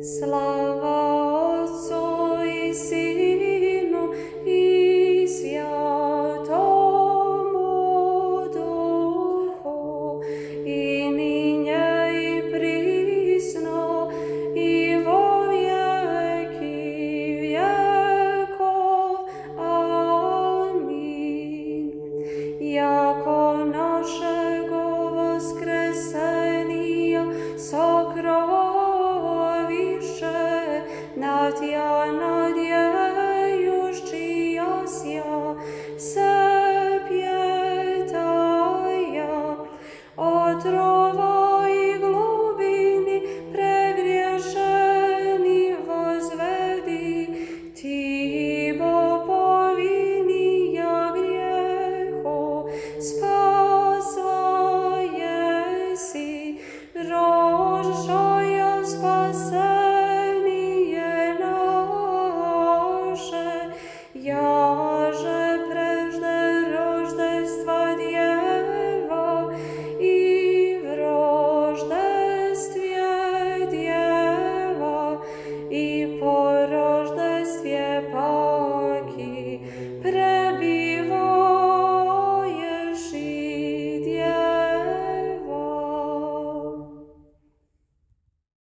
Slava Otcu i Sinu i Svjatomu Duhu, i ninje i prisno i vo vjeki vjekov. Amin. Jako našego voskresenija sokroviše, natja nadjejuščija sja se pjetaja, otrova